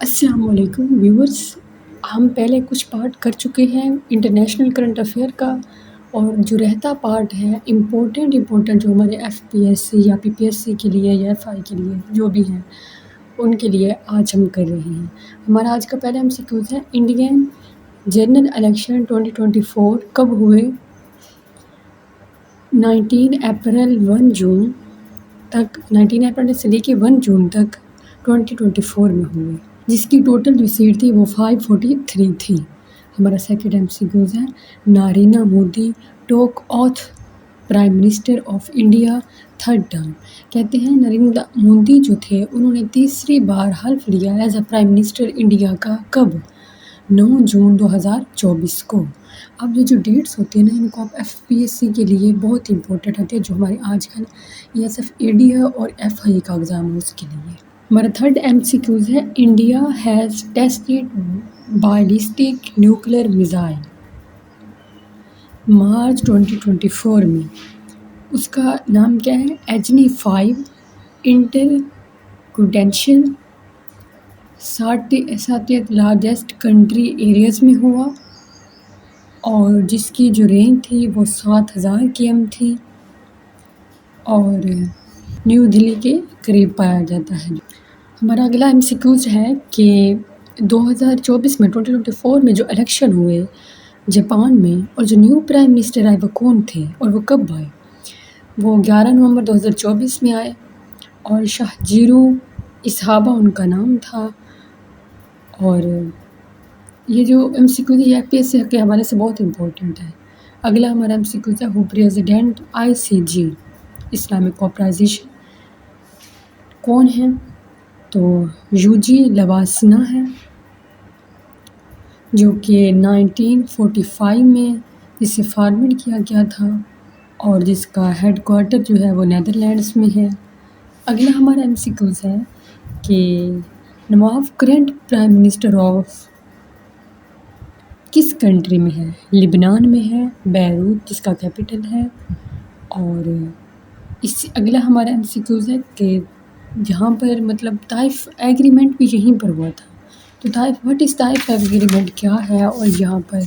السلام علیکم ویورز، ہم پہلے کچھ پارٹ کر چکے ہیں انٹرنیشنل کرنٹ افیئر کا، اور جو رہتا پارٹ ہے امپورٹنٹ جو ہمارے ایف پی ایس سی یا پی پی ایس سی کے لیے یا ایف آئی کے لیے جو بھی ہیں ان کے لیے آج ہم کر رہے ہیں۔ ہمارا آج کا پہلا MCQs ہے انڈین جنرل الیکشن 2024 کب ہوئے؟ 19 اپریل 1 جون تک، 19 اپریل سے لے کے 1 جون تک 2024 میں ہوئے، جس کی ٹوٹل جو سیٹ تھی وہ 543 تھی۔ ہمارا سیکنڈ MCQs ہے Narendra Modi took oath prime minister of India third term. کہتے ہیں نریندر مودی جو تھے انہوں نے تیسری بار حلف لیا as a prime minister India کا، کب؟ 9 جون 2024 کو۔ اب یہ جو ڈیٹس ہوتے ہیں نا، ان کو آپ FPSC کے لیے بہت امپورٹنٹ ہوتے ہیں، جو ہمارے آج کل ESF-AD ہے اور FI کا ایگزام ہے اس کے لیے۔ ہمارا تھرڈ MCQs ہے India has tested ballistic nuclear missile March 2024 میں۔ اس کا نام کیا ہے؟ Agni-5 inter contention 60 largest country areas میں ہوا، اور جس کی جو رینج تھی وہ 7000 km تھی، اور نیو دہلی کے قریب پایا جاتا ہے۔ ہمارا اگلا MCQs ہے کہ 2024 میں 2024 میں جو الیکشن ہوئے جاپان میں، اور جو نیو پرائم منسٹر آئے وہ کون تھے اور وہ کب آئے؟ وہ 11 نومبر 2024 میں آئے، اور شاہجیرو اسحابا ان کا نام تھا۔ اور یہ جو MCQs یہ FPSC کے حوالے سے بہت امپورٹنٹ ہے۔ اگلا ہمارا MCQs ہے ہو پریزیڈنٹ ICG اسلامک کارپورائزیشن کون ہیں؟ تو یوجی لواسنا ہے، جو کہ 1945 میں اسے فارمیٹ کیا گیا تھا، اور جس کا ہیڈ کوارٹر جو ہے وہ نیدرلینڈس میں ہے۔ اگلا ہمارا MCQs ہے کہ نواب کرنٹ پرائم منسٹر آف کس کنٹری میں ہے؟ لبنان میں ہے، بیروت جس کا کیپٹل ہے۔ اور اگلا ہمارا MCQs ہے کہ جہاں پر مطلب طائف ایگریمنٹ بھی یہیں پر ہوا تھا، تو واٹ از طائف ایگریمنٹ کیا ہے، اور یہاں پر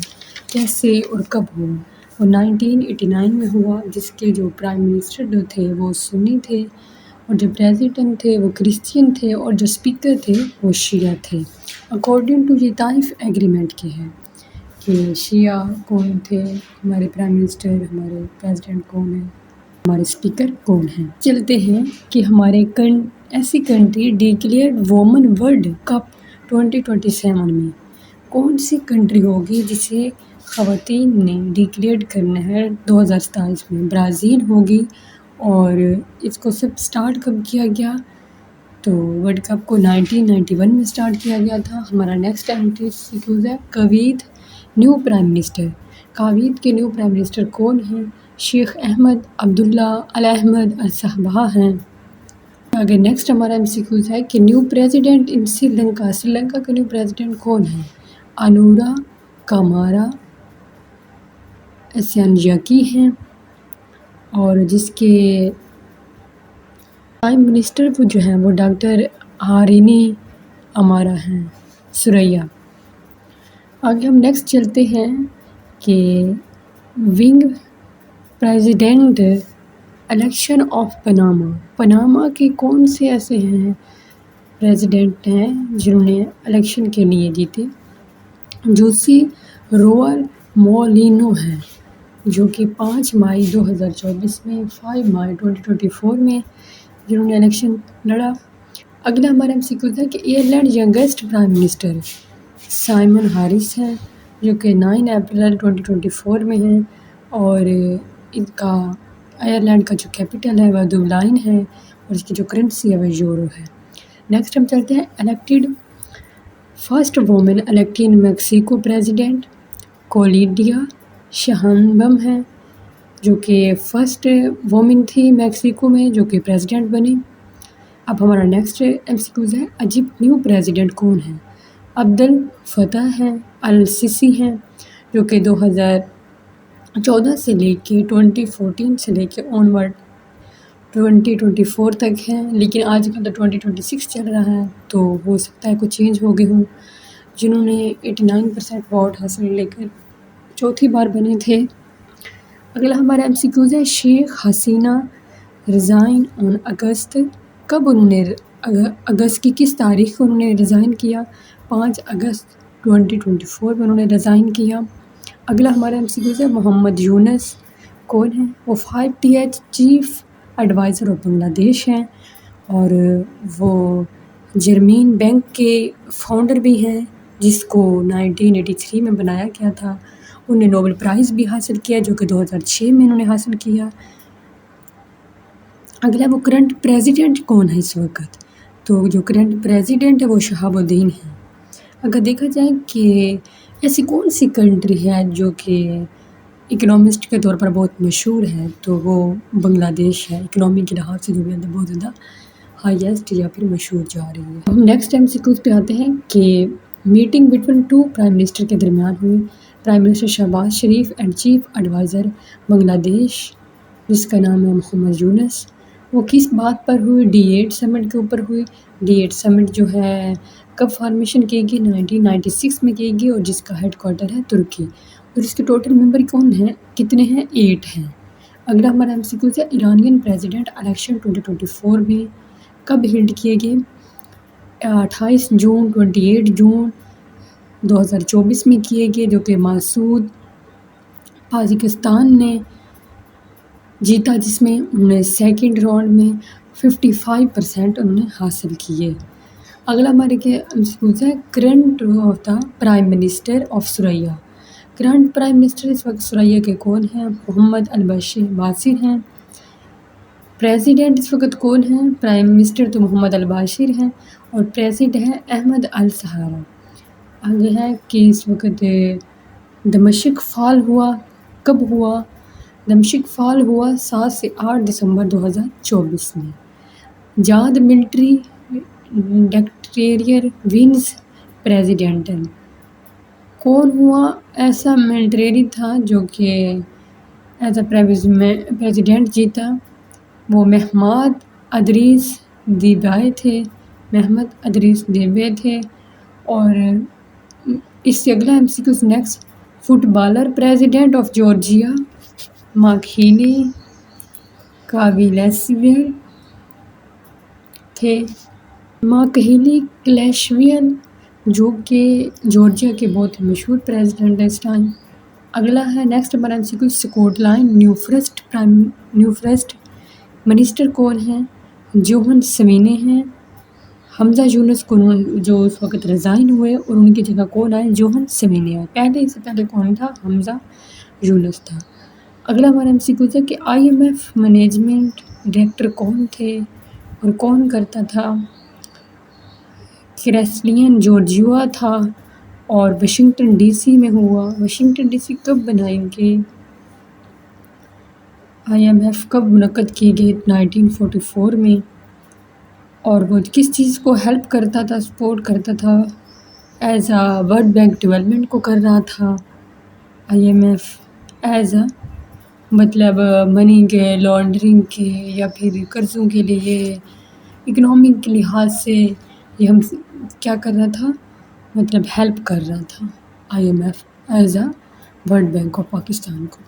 کیسے اور کب ہوا؟ وہ 1989 میں ہوا، جس کے جو پرائم منسٹر جو تھے وہ سنی تھے، اور جو پریزیڈنٹ تھے وہ کرسچین تھے، اور جو اسپیکر تھے وہ شیعہ تھے۔ اکارڈنگ ٹو یہ طائف ایگریمنٹ کے ہے کہ شیعہ کون تھے، ہمارے پرائم منسٹر، ہمارے پریزیڈنٹ کون ہیں، ہمارے اسپیکر کون ہیں۔ چلتے ہیں کہ ہمارے ایسی country declared women world cup 2027 میں کون سی کنٹری ہوگی جسے خواتین نے ڈکلیئرڈ کرنا ہے 2027 میں؟ برازیل ہوگی، اور اس کو سب سٹارٹ کب کیا گیا؟ تو ورلڈ کپ کو 1991 میں سٹارٹ کیا گیا تھا۔ ہمارا نیکسٹ MCQs ہے Kuwait new prime minister. Kuwait کے نیو پرائم منسٹر کون ہیں؟ شیخ احمد عبداللہ الاحمد الصباح ہیں۔ اگر نیکسٹ ہمارا MCQs ہے کہ نیو پریزیڈنٹ ان سری لنکا کا نیو پریزیڈنٹ کون ہے؟ انورا کامارا اسیانجاکی ہیں، اور جس کے پرائم منسٹر وہ جو ہیں وہ ڈاکٹر ہارینی امارا ہیں، سریا۔ آگے ہم نیکسٹ چلتے ہیں کہ wing president election of Panama کے کون سے ایسے ہیں پریزیڈنٹ ہیں جنہوں نے الیکشن کے لیے جیتے؟ جوسی روئل مولینو ہیں، جو کہ 5 مئی 2024 میں، 5 مئی 2024 میں جنہوں نے الیکشن لڑا۔ اگلا ہمارا MCQs ہے کہ Ireland youngest prime minister Simon Harris ہیں، جو کہ 9 اپریل 2024 میں ہیں، اور ان کا ایئرلینڈ کا جو کیپٹل ہے وہ دبلین ہے، اور اس کی جو کرنسی ہے وہ یورو ہے۔ نیکسٹ ہم چلتے ہیں elected first woman elected in Mexico president Claudia Sheinbaum ہیں، جو کہ فرسٹ وومن تھی میکسیکو میں جو کہ پریزیڈنٹ بنی۔ اب ہمارا نیکسٹ MCQs ہے ایجپٹ نیو پریزیڈنٹ کون ہیں؟ عبد الفتاح ہیں السیسی ہیں، جو کہ 2014 سے لے کے 2014 سے لے کے آنورڈ 2024 تک ہیں، لیکن آج کل تو 2026 چل رہا ہے، تو ہو سکتا ہے کچھ چینج ہو گئے ہوں۔ جنہوں نے 89% ووٹ حاصل لے کر چوتھی بار بنے تھے۔ اگلا ہمارا MCQز ہے، شیخ حسینہ ریزائن آن اگست، کب انہوں نے اگست کی کس تاریخ کو انہوں نے ریزائن کیا؟ 5 اگست 2024 میں انہوں نے ریزائن کیا۔ اگلا ہمارا MCQز ہے، محمد یونس کون ہیں؟ وہ 5TH چیف ایڈوائزر آف بنگلہ دیش ہیں، اور وہ جرمین بینک کے فاؤنڈر بھی ہیں، جس کو 1983 میں بنایا گیا تھا۔ انہوں نے نوبل پرائز بھی حاصل کیا، جو کہ 2006 میں انہوں نے حاصل کیا۔ اگلا وہ کرنٹ پریزیڈنٹ کون ہے اس وقت؟ تو جو کرنٹ پریزیڈنٹ ہے وہ شہاب الدین ہے۔ اگر دیکھا جائے کہ ایسی کون سی کنٹری ہے جو کہ اکنامسٹ کے طور پر بہت مشہور ہے، تو وہ بنگلہ دیش ہے۔ اکنامی کے لحاظ سے دنیا میں بہت زیادہ ہائیسٹ یا پھر مشہور جا رہی ہے۔ ہم نیکسٹ MCQز پہ آتے ہیں کہ میٹنگ بٹوین 2 پرائم منسٹر کے درمیان ہوئی۔ Prime minister Shehbaz Sharif and chief adviser Bangladesh, جس کا نام ہے محمد یونس، وہ کس بات پر ہوئی؟ D8 سمٹ کے اوپر ہوئی۔ D8 سمٹ جو ہے کب فارمیشن کی گئی؟ 1996 میں کی گئی، اور جس کا ہیڈ کوارٹر ہے ترکی، اور اس کے ٹوٹل ممبر کون ہیں؟ کتنے ہیں؟ 8 ہیں۔ اگلا ہمارا MCQز ہے، ایرانین پریزیڈنٹ الیکشن 2024 میں کب ہیلڈ کیے گئے؟ 28 جون 28 جون 2024 میں کیے گئے، جو کہ مسعود پازیکستان نے جیتا، جس میں انہوں نے سیکنڈ راؤنڈ میں 55% انہوں نے حاصل کیے۔ اگلا ہمارے کے MCQز ہے، current of the prime minister of Syria. Current prime minister اس وقت سریا کے کون ہیں؟ محمد الباشر ہیں۔ پریزیڈنٹ اس وقت کون ہیں؟ پرائم منسٹر تو محمد الباشر ہیں، اور پریزیڈنٹ ہے احمد السہارا۔ آگے ہے کہ اس وقت دمشق فال ہوا، کب ہوا؟ دمشق فال ہوا 7 سے 8 دسمبر 2024 میں۔ جاد ملٹری ڈکٹیٹر ونز پریزیڈنٹل، کون ہوا ایسا ملٹری تھا جو کہ ایز اے پریزیڈنٹ جیتا؟ وہ محمد ادریس دیبے تھے، محمد ادریس دیبے تھے۔ اور اس سے اگلا MCQز next, footballer president of Georgia Mikheil Kavelashvili تھے۔ ماکھیلی کلاشویلی جو کہ جارجیا کے بہت مشہور پریزیڈنٹ ہیں اس ٹائم۔ اگلا ہے نیکسٹ ہمارا MCQ، Scotland new first minister کون ہیں؟ جوہن سوینی ہیں۔ حمزہ یونس کو جو اس وقت ریزائن ہوئے، اور ان کی جگہ کون آئے؟ جوہن سوینی آئے۔ پہلے اس سے پہلے کون تھا؟ حمزہ یونس تھا۔ اگلا ہمارا MCQ ہے کہ IMF مینجمنٹ ڈائریکٹر کون تھے اور کون کرتا تھا؟ کرسٹین جورجیوا تھا، اور واشنگٹن DC میں ہوا۔ واشنگٹن DC کب بنائی گئی؟ IMF کب منعقد کی گئی؟ 1944 میں۔ اور وہ کس چیز کو ہیلپ کرتا تھا، سپورٹ کرتا تھا؟ As a world bank development کو کر رہا تھا IMF، ایز اے مطلب منی کے لانڈرنگ کے یا پھر قرضوں کے لیے، اکنامی کے لحاظ سے یہ ہم کیا کر رہا تھا؟ مطلب ہیلپ کر رہا تھا IMF as a world bank of Pakistan کو۔